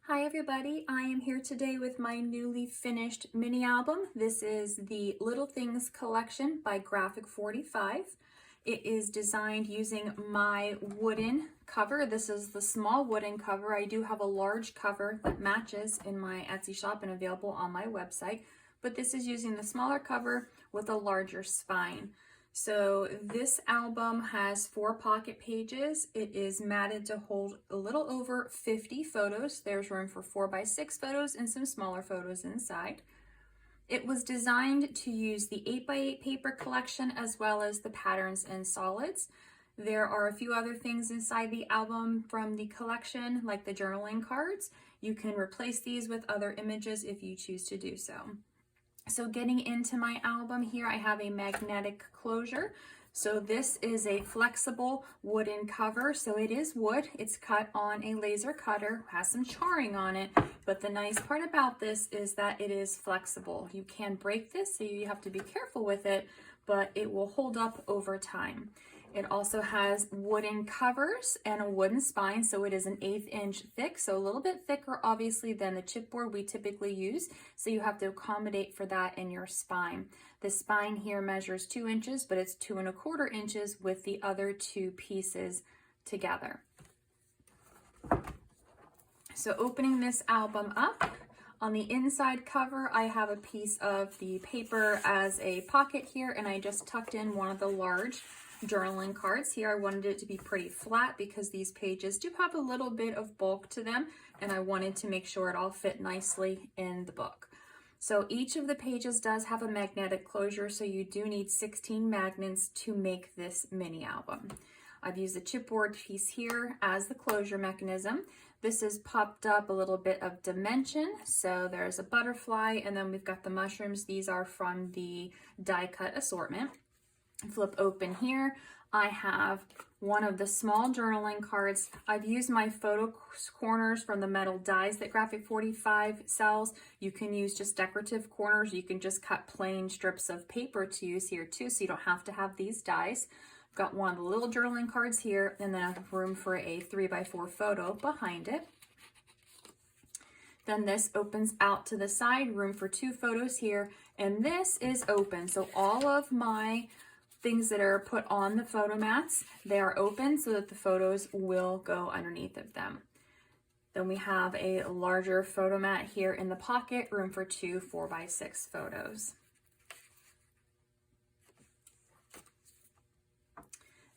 Hi everybody, I am here today with my newly finished mini album. This is the Little Things collection by Graphic 45. It is designed using my wooden cover. This is the small wooden cover. I do have a large cover that matches in my Etsy shop and available on my website, but this is using the smaller cover with a larger spine. So this album has 4 pocket pages. It is matted to hold a little over 50 photos. There's room for 4x6 photos and some smaller photos inside. It was designed to use the 8x8 paper collection as well as the patterns and solids. There are a few other things inside the album from the collection, like the journaling cards. You can replace these with other images if you choose to do so. So getting into my album here, I have a magnetic closure. So this is a flexible wooden cover. So it is wood. It's cut on a laser cutter, has some charring on it. But the nice part about this is that it is flexible. You can break this, so you have to be careful with it, but it will hold up over time. It also has wooden covers and a wooden spine, so it is an 1/8 inch thick, so a little bit thicker obviously than the chipboard we typically use, so you have to accommodate for that in your spine. The spine here measures 2 inches, but it's 2 1/4 inches with the other 2 pieces together. So opening this album up, on the inside cover, I have a piece of the paper as a pocket here, and I just tucked in one of the large journaling cards. Here I wanted it to be pretty flat because these pages do have a little bit of bulk to them, and I wanted to make sure it all fit nicely in the book. So each of the pages does have a magnetic closure, so you do need 16 magnets to make this mini album. I've used a chipboard piece here as the closure mechanism. This has popped up a little bit of dimension. So there's a butterfly, and then we've got the mushrooms. These are from the die cut assortment. Flip open here. I have one of the small journaling cards. I've used my photo corners from the metal dies that Graphic 45 sells. You can use just decorative corners. You can just cut plain strips of paper to use here too, so you don't have to have these dies. Got one of the little journaling cards here, and then I have room for a 3x4 photo behind it. Then this opens out to the side, room for 2 photos here, and this is open. So all of my things that are put on the photo mats, they are open so that the photos will go underneath of them. Then we have a larger photo mat here in the pocket, room for 2 4x6 photos.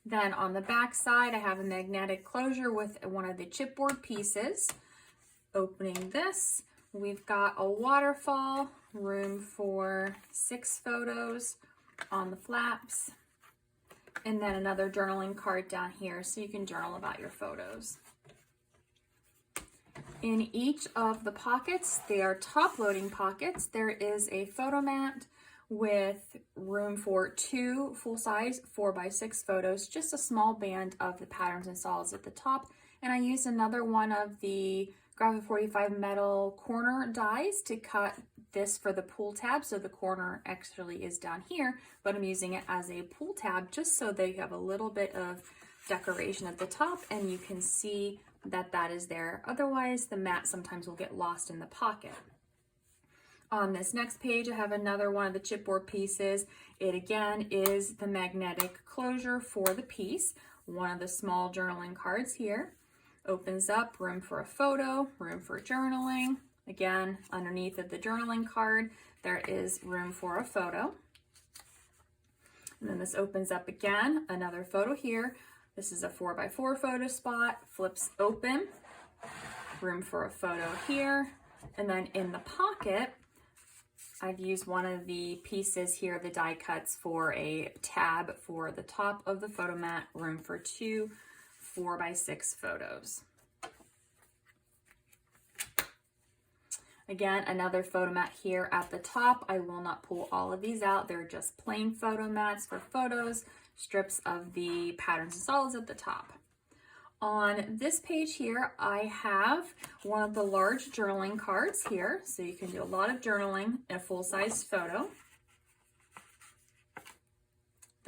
Then on the back side, I have a magnetic closure with one of the chipboard pieces. Opening this, we've got a waterfall, room for 6 photos on the flaps, and then another journaling card down here so you can journal about your photos. In each of the pockets, they are top loading pockets. There is a photo mat with room for 2 full-size 4x6 photos, just a small band of the patterns and solids at the top. And I used another one of the Graphic 45 metal corner dies to cut this for the pull tab. So the corner actually is down here, but I'm using it as a pull tab just so they have a little bit of decoration at the top and you can see that that is there. Otherwise, the mat sometimes will get lost in the pocket. On this next page, I have another one of the chipboard pieces. It again is the magnetic closure for the piece. One of the small journaling cards here. Opens up, room for a photo, room for journaling. Again, underneath of the journaling card, there is room for a photo. And then this opens up again, another photo here. This is a 4x4 photo spot, flips open, room for a photo here. And then in the pocket, I've used one of the pieces here, the die cuts, for a tab for the top of the photo mat, room for 2 4x6 photos. Again, another photo mat here at the top. I will not pull all of these out. They're just plain photo mats for photos, strips of the patterns and solids at the top. On this page here, I have one of the large journaling cards here. So you can do a lot of journaling in a full-size photo.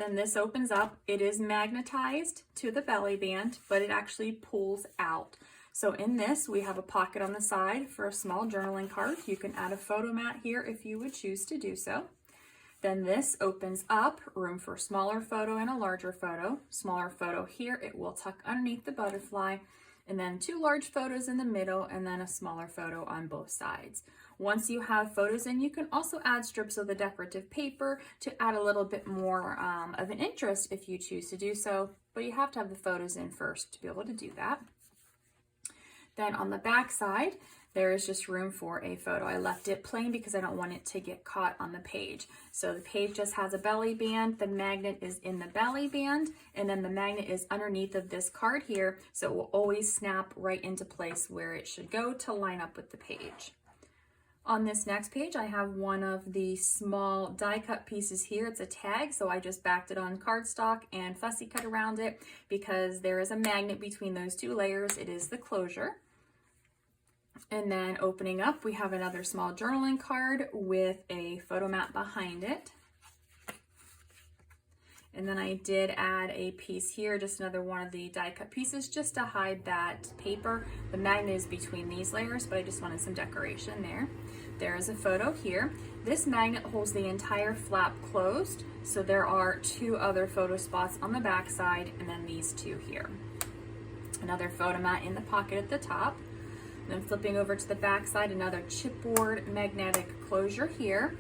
Then this opens up. It is magnetized to the belly band, but it actually pulls out. So in this, we have a pocket on the side for a small journaling card. You can add a photo mat here if you would choose to do so. Then this opens up, room for a smaller photo and a larger photo. Smaller photo here, it will tuck underneath the butterfly, and then 2 large photos in the middle, and then a smaller photo on both sides. Once you have photos in, you can also add strips of the decorative paper to add a little bit more of an interest if you choose to do so, but you have to have the photos in first to be able to do that. Then on the back side, there is just room for a photo. I left it plain because I don't want it to get caught on the page. So the page just has a belly band, the magnet is in the belly band, and then the magnet is underneath of this card here, so it will always snap right into place where it should go to line up with the page. On this next page, I have one of the small die cut pieces here. It's a tag, so I just backed it on cardstock and fussy cut around it because there is a magnet between those 2 layers. It is the closure. And then opening up, we have another small journaling card with a photo mat behind it. And then I did add a piece here, just another one of the die cut pieces just to hide that paper. The magnet is between these layers, but I just wanted some decoration there. There is a photo here. This magnet holds the entire flap closed, so there are 2 other photo spots on the back side, and then these 2 here. Another photo mat in the pocket at the top. Then flipping over to the back side, another chipboard magnetic closure here.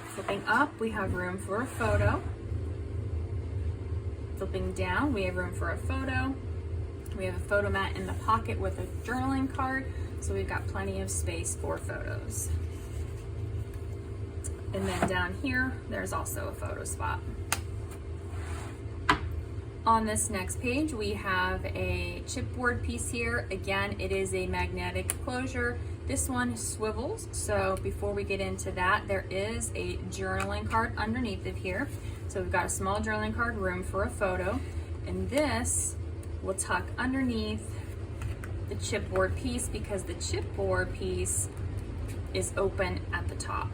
Flipping up, we have room for a photo. Flipping down, we have room for a photo. We have a photo mat in the pocket with a journaling card, so we've got plenty of space for photos. And then down here, there's also a photo spot. On this next page, we have a chipboard piece here. Again, it is a magnetic closure. This one swivels, so before we get into that, there is a journaling card underneath it here. So we've got a small journaling card, room for a photo, and this will tuck underneath the chipboard piece because the chipboard piece is open at the top.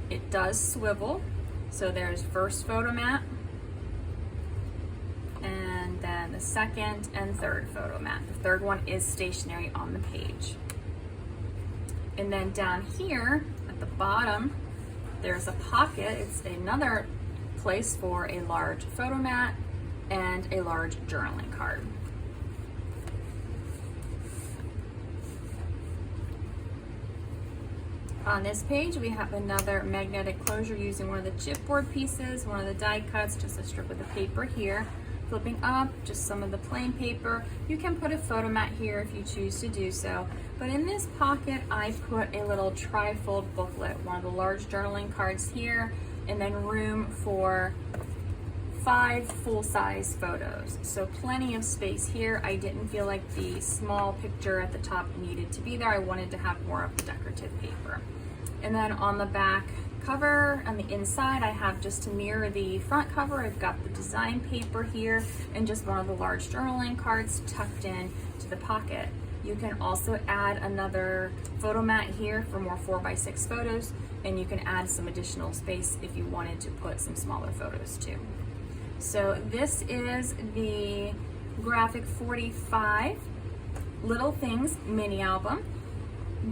It does swivel, so there's first photo mat, and then the second and third photo mat. The third one is stationary on the page. And then down here at the bottom, there's a pocket. It's another place for a large photo mat and a large journaling card. On this page, we have another magnetic closure using one of the chipboard pieces, one of the die cuts, just a strip of the paper here. Flipping up, just some of the plain paper. You can put a photo mat here if you choose to do so. But in this pocket, I put a little tri-fold booklet, one of the large journaling cards here, and then room for 5 full-size photos. So plenty of space here. I didn't feel like the small picture at the top needed to be there. I wanted to have more of the decorative paper. And then on the back cover, on the inside, I have just to mirror the front cover, I've got the design paper here and just one of the large journaling cards tucked in to the pocket. You can also add another photo mat here for more 4x6 photos, and you can add some additional space if you wanted to put some smaller photos too. So this is the Graphic 45 Little Things mini album.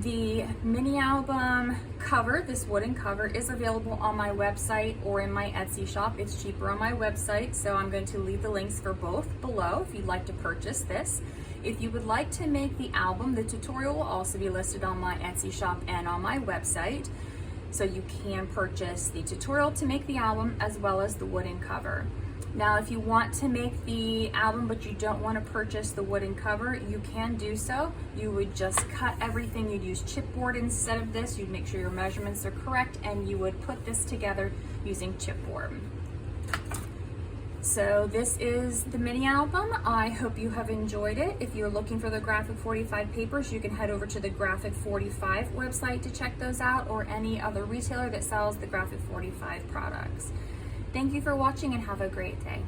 The mini album cover, this wooden cover, is available on my website or in my Etsy shop. It's cheaper on my website, so I'm going to leave the links for both below if you'd like to purchase this. If you would like to make the album, the tutorial will also be listed on my Etsy shop and on my website. So you can purchase the tutorial to make the album as well as the wooden cover. Now, if you want to make the album but you don't want to purchase the wooden cover, you can do so. You would just cut everything. You'd use chipboard instead of this. You'd make sure your measurements are correct, and you would put this together using chipboard. So this is the mini album. I hope you have enjoyed it. If you're looking for the Graphic 45 papers, you can head over to the Graphic 45 website to check those out, or any other retailer that sells the Graphic 45 products. Thank you for watching and have a great day.